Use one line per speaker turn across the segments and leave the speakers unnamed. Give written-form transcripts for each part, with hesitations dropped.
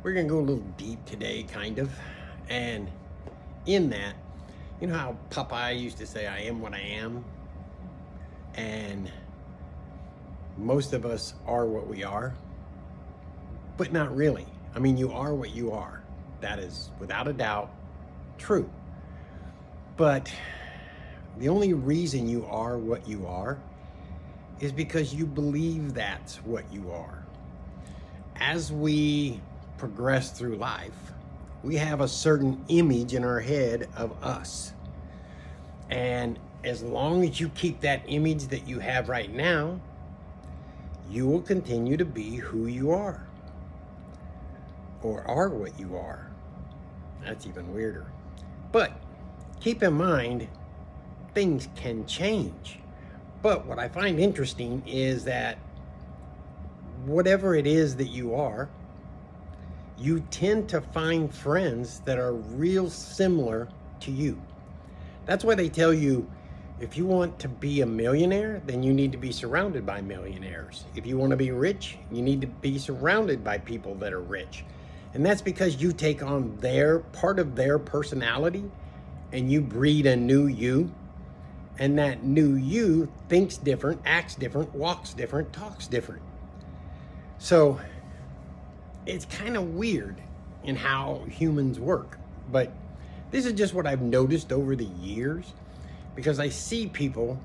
We're going to go a little deep today, kind of. And in that, you know how Popeye used to say, I am what I am? And most of us are what we are, but not really. I mean, you are what you are. That is, without a doubt, true. But the only reason you are what you are is because you believe that's what you are. As we progress through life, we have a certain image in our head of us. And as long as you keep that image that you have right now, you will continue to be who you are, or are what you are. That's even weirder. But keep in mind, things can change. But what I find interesting is that whatever it is that you are, you tend to find friends that are real similar to you. That's why they tell you, if you want to be a millionaire, then you need to be surrounded by millionaires. If you want to be rich, you need to be surrounded by people that are rich. And that's because you take on their part of their personality and you breed a new you. And that new you thinks different, acts different, walks different, talks different. So it's kind of weird in how humans work. But this is just what I've noticed over the years, because I see people,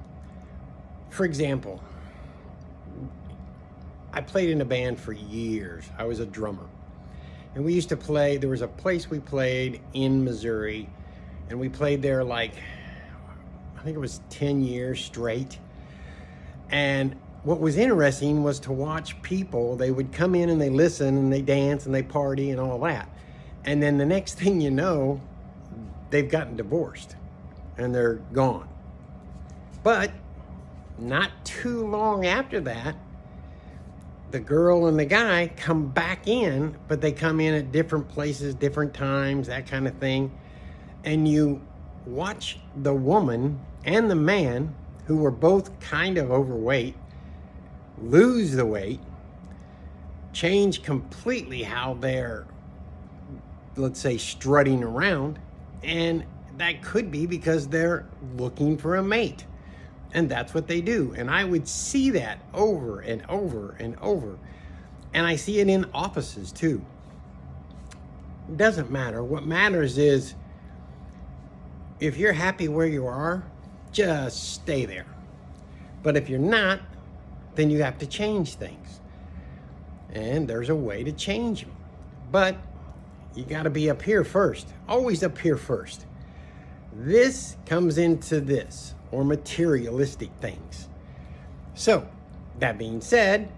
for example, I played in a band for years. I was a drummer. And we used to play, there was a place we played in Missouri, and we played there like, I think it was 10 years straight. And what was interesting was to watch people. They would come in and they listen and they dance and they party and all that. And then the next thing you know, they've gotten divorced and they're gone. But not too long after that, the girl and the guy come back in, but they come in at different places, different times, that kind of thing. And you watch the woman and the man, who were both kind of overweight, lose the weight, change completely how they're, let's say, strutting around. And that could be because they're looking for a mate. And that's what they do. And I would see that over and over and over. And I see it in offices too. It doesn't matter. What matters is, if you're happy where you are, just stay there. But if you're not, then you have to change things. And there's a way to change them. But you got to be up here first. Always up here first. This comes into this, or materialistic things. So, that being said,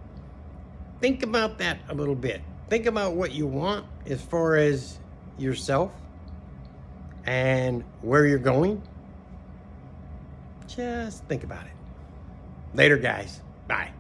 think about that a little bit. Think about what you want as far as yourself and where you're going. Just think about it. Later, guys. Bye.